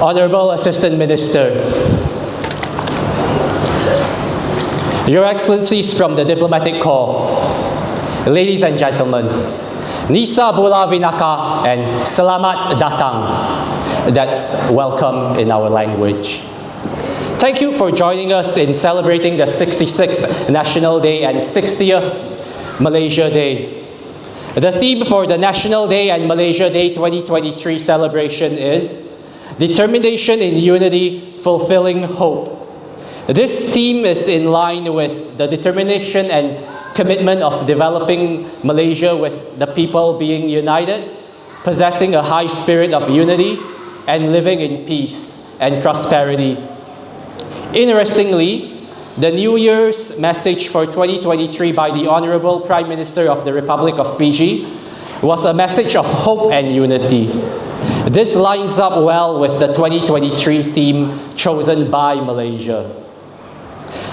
Honorable Assistant Minister, Your Excellencies from the Diplomatic Corps, ladies and gentlemen, Nisa Bula Vinaka and Selamat Datang. That's welcome in our language. Thank you for joining us in celebrating the 66th National Day and 60th Malaysia Day. The theme for the National Day and Malaysia Day 2023 celebration is Determination in Unity, Fulfilling Hope. This theme is in line with the determination and commitment of developing Malaysia with the people being united, possessing a high spirit of unity, and living in peace and prosperity. Interestingly, the New Year's message for 2023 by the Honorable Prime Minister of the Republic of Fiji was a message of hope and unity. This lines up well with the 2023 theme chosen by Malaysia.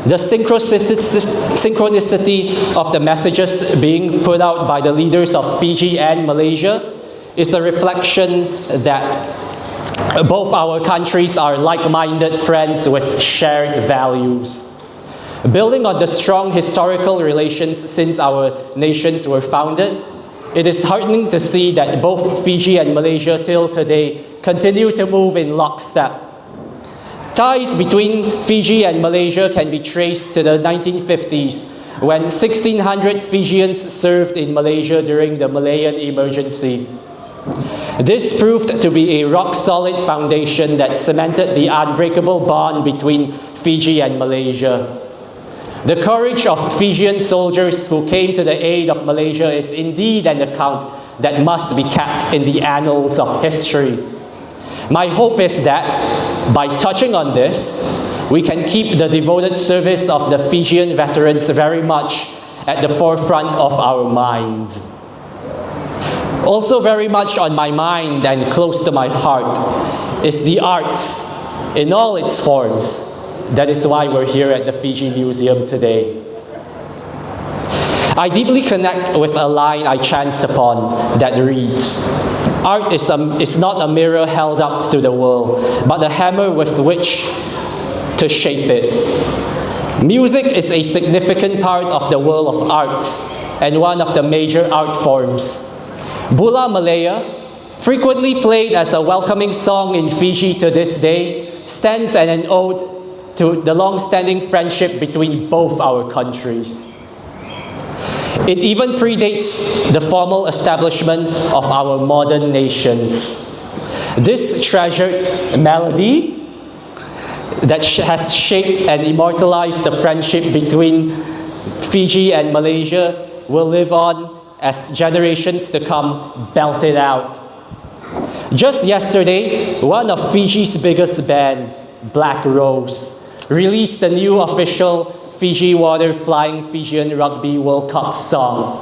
The synchronicity of the messages being put out by the leaders of Fiji and Malaysia is a reflection that both our countries are like-minded friends with shared values. Building on the strong historical relations since our nations were founded, it is heartening to see that both Fiji and Malaysia till today continue to move in lockstep. Ties between Fiji and Malaysia can be traced to the 1950s, when 1,600 Fijians served in Malaysia during the Malayan emergency. This proved to be a rock-solid foundation that cemented the unbreakable bond between Fiji and Malaysia. The courage of Fijian soldiers who came to the aid of Malaysia is indeed an account that must be kept in the annals of history. My hope is that, by touching on this, we can keep the devoted service of the Fijian veterans very much at the forefront of our minds. Also very much on my mind and close to my heart is the arts in all its forms. That is why we're here at the Fiji Museum today. I deeply connect with a line I chanced upon that reads, "Art is not a mirror held up to the world, but a hammer with which to shape it." Music is a significant part of the world of arts and one of the major art forms. Bula Malaya, frequently played as a welcoming song in Fiji to this day, stands as an ode to the long-standing friendship between both our countries. It even predates the formal establishment of our modern nations. This treasured melody that has shaped and immortalized the friendship between Fiji and Malaysia will live on as generations to come belt it out. Just yesterday, one of Fiji's biggest bands, Black Rose, released the new official Fiji Water Flying Fijian Rugby World Cup song.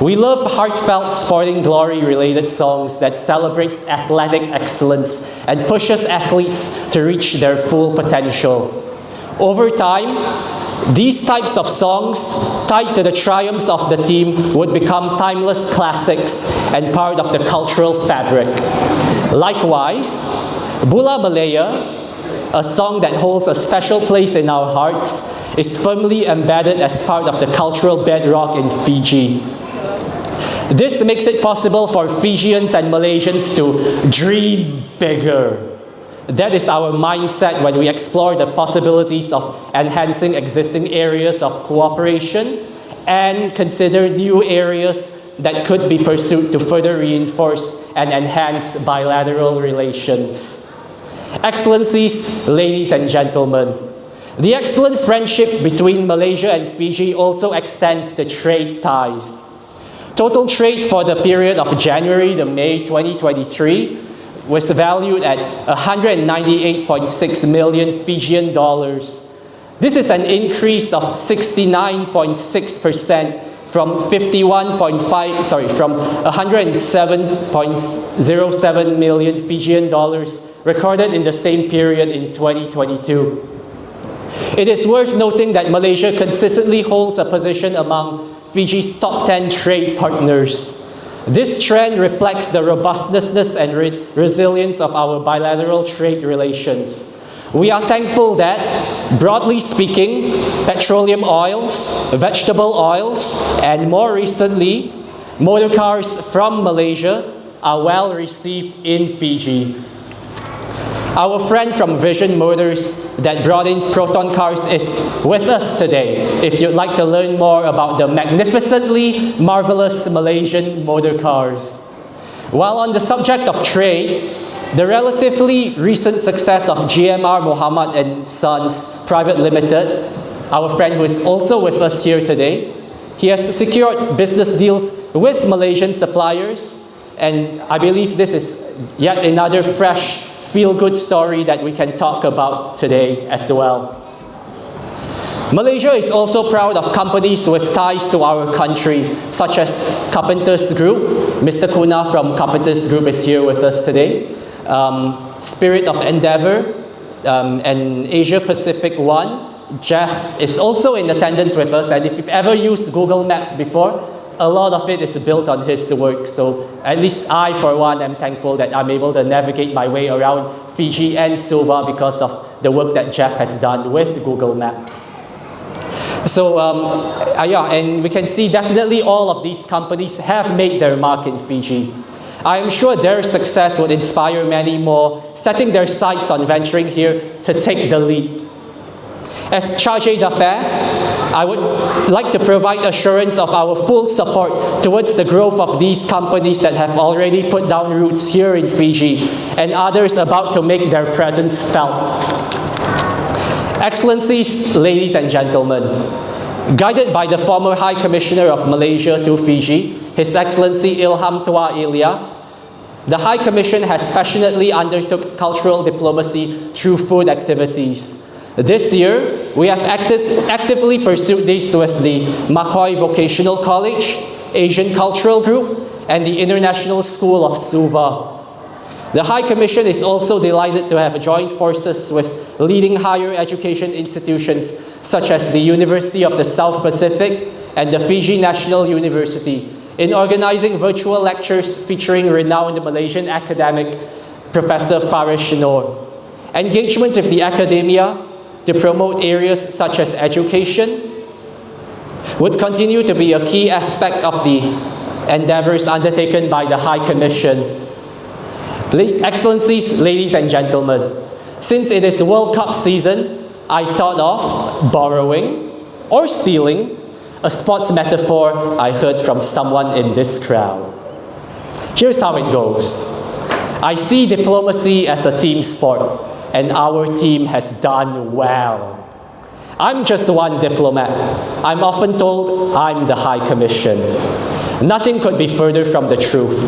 We love heartfelt sporting glory-related songs that celebrate athletic excellence and pushes athletes to reach their full potential. Over time, these types of songs, tied to the triumphs of the team, would become timeless classics and part of the cultural fabric. Likewise, Bula Malaya, a song that holds a special place in our hearts, is firmly embedded as part of the cultural bedrock in Fiji. This makes it possible for Fijians and Malaysians to dream bigger. That is our mindset when we explore the possibilities of enhancing existing areas of cooperation and consider new areas that could be pursued to further reinforce and enhance bilateral relations. Excellencies, ladies and gentlemen, the excellent friendship between Malaysia and Fiji also extends to trade ties. Total trade for the period of January to May 2023 was valued at 198.6 million Fijian dollars. This is an increase of 69.6% from 107.07 million Fijian dollars recorded in the same period in 2022. It is worth noting that Malaysia consistently holds a position among Fiji's top 10 trade partners. This trend reflects the robustness and resilience of our bilateral trade relations. We are thankful that, broadly speaking, petroleum oils, vegetable oils, and more recently, motor cars from Malaysia are well received in Fiji. Our friend from Vision Motors that brought in Proton cars is with us today if you'd like to learn more about the magnificently marvelous Malaysian motor cars. While on the subject of trade, the relatively recent success of GMR Mohammed and Sons Private Limited, our friend who is also with us here today, he has secured business deals with Malaysian suppliers, and I believe this is yet another fresh feel-good story that we can talk about today as well. Malaysia is also proud of companies with ties to our country, such as Carpenters Group. Mr. Kuna from Carpenters Group is here with us today. Spirit of Endeavour and Asia Pacific One. Jeff is also in attendance with us, and if you've ever used Google Maps before, a lot of it is built on his work. So at least I, for one, am thankful that I'm able to navigate my way around Fiji and Suva because of the work that Jeff has done with Google Maps. So and we can see definitely all of these companies have made their mark in Fiji. I am sure their success would inspire many more, setting their sights on venturing here to take the leap. As Charge d'Affaires, I would like to provide assurance of our full support towards the growth of these companies that have already put down roots here in Fiji and others about to make their presence felt. Excellencies, ladies and gentlemen, guided by the former High Commissioner of Malaysia to Fiji, His Excellency Ilham Tua Ilyas, the High Commission has passionately undertook cultural diplomacy through food activities. This year, we have actively pursued this with the McCoy Vocational College, Asian Cultural Group, and the International School of Suva. The High Commission is also delighted to have joined forces with leading higher education institutions such as the University of the South Pacific and the Fiji National University in organizing virtual lectures featuring renowned Malaysian academic Professor Farish Noor. Engagement with the academia to promote areas such as education would continue to be a key aspect of the endeavors undertaken by the High Commission. Excellencies, ladies and gentlemen, since it is World Cup season, I thought of borrowing or stealing a sports metaphor I heard from someone in this crowd. Here's how it goes. I see diplomacy as a team sport, and our team has done well. I'm just one diplomat. I'm often told I'm the High Commission. Nothing could be further from the truth.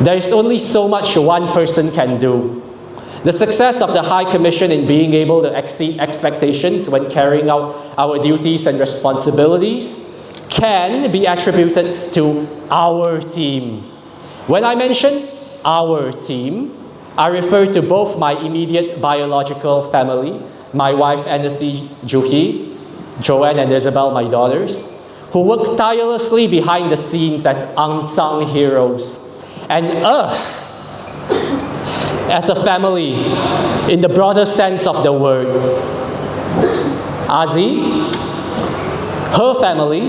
There is only so much one person can do. The success of the High Commission in being able to exceed expectations when carrying out our duties and responsibilities can be attributed to our team. When I mention our team, I refer to both my immediate biological family, my wife Annecy Juhi, Joanne and Isabel, my daughters, who work tirelessly behind the scenes as unsung heroes, and us as a family in the broader sense of the word. Azi, her family,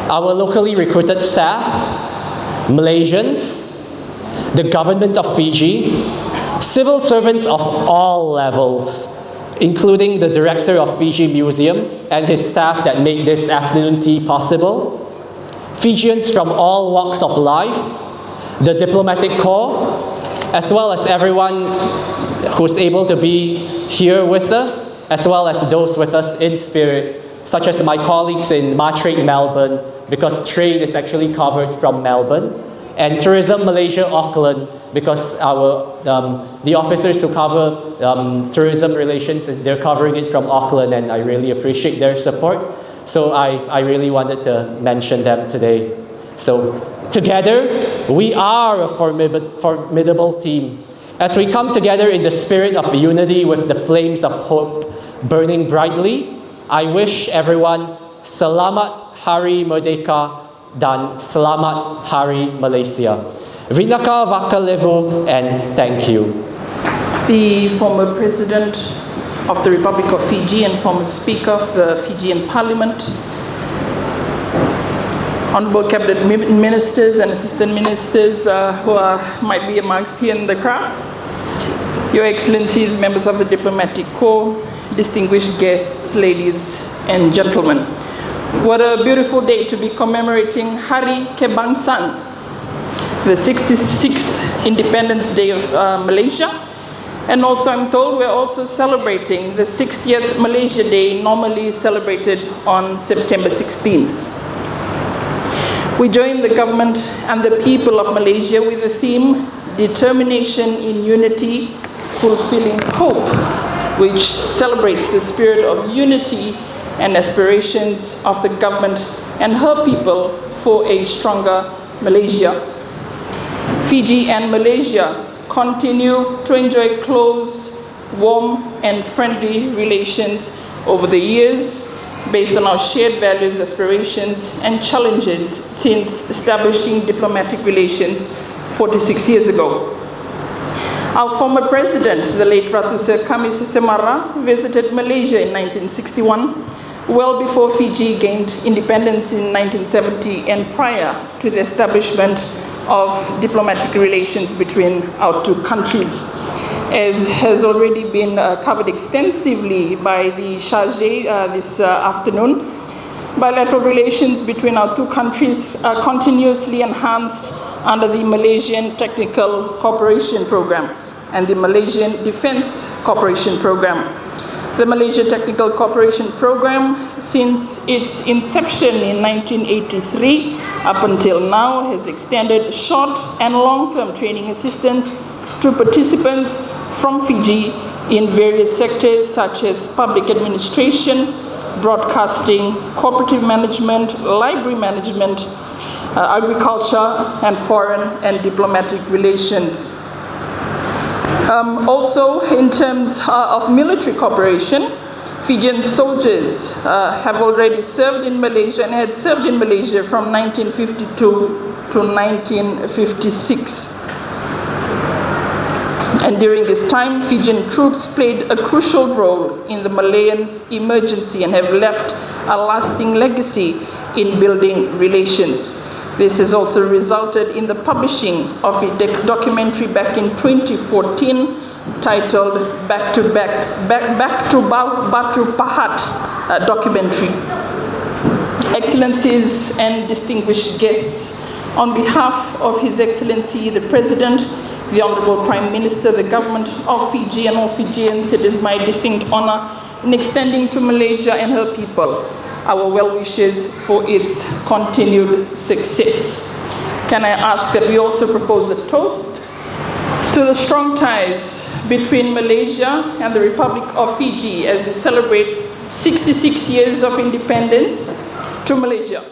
our locally recruited staff, Malaysians, the government of Fiji, civil servants of all levels, including the director of Fiji Museum and his staff that made this afternoon tea possible, Fijians from all walks of life, the diplomatic corps, as well as everyone who's able to be here with us, as well as those with us in spirit, such as my colleagues in Matrade Melbourne, because trade is actually covered from Melbourne, and Tourism Malaysia Auckland, because the officers who cover tourism relations, they're covering it from Auckland, and I really appreciate their support. So I really wanted to mention them today. So together, we are a formidable team. As we come together in the spirit of unity with the flames of hope burning brightly, I wish everyone Selamat Hari Merdeka dan Selamat Hari Malaysia. Vinaka Vakalevu and thank you. The former President of the Republic of Fiji and former Speaker of the Fijian Parliament, Honorable Cabinet Ministers and Assistant Ministers who might be amongst here in the crowd, Your Excellencies, members of the Diplomatic Corps, distinguished guests, ladies and gentlemen. What a beautiful day to be commemorating Hari Kebangsaan, the 66th Independence Day of Malaysia. And also I'm told we're also celebrating the 60th Malaysia Day, normally celebrated on September 16th. We join the government and the people of Malaysia with the theme, Determination in Unity, Fulfilling Hope, which celebrates the spirit of unity and aspirations of the government and her people for a stronger Malaysia. Fiji and Malaysia continue to enjoy close, warm and friendly relations over the years based on our shared values, aspirations and challenges since establishing diplomatic relations 46 years ago. Our former president, the late Ratu Sir Kami Sesemara, visited Malaysia in 1961, well before Fiji gained independence in 1970 and prior to the establishment of diplomatic relations between our two countries. As has already been covered extensively by the charge this afternoon, bilateral relations between our two countries are continuously enhanced under the Malaysian Technical Cooperation Program and the Malaysian Defence Cooperation Program. The Malaysia Technical Cooperation Program, since its inception in 1983 up until now, has extended short and long-term training assistance to participants from Fiji in various sectors such as public administration, broadcasting, cooperative management, library management, agriculture, and foreign and diplomatic relations. Also, in terms of military cooperation, Fijian soldiers have already served in Malaysia and had served in Malaysia from 1952 to 1956. And during this time, Fijian troops played a crucial role in the Malayan emergency and have left a lasting legacy in building relations. This has also resulted in the publishing of a documentary back in 2014 titled Back to Batu Pahat documentary. Excellencies and distinguished guests, on behalf of His Excellency the President, the Honorable Prime Minister, the government of Fiji and all Fijians, it is my distinct honor in extending to Malaysia and her people our well wishes for its continued success. Can I ask that we also propose a toast to the strong ties between Malaysia and the Republic of Fiji as we celebrate 66 years of independence to Malaysia.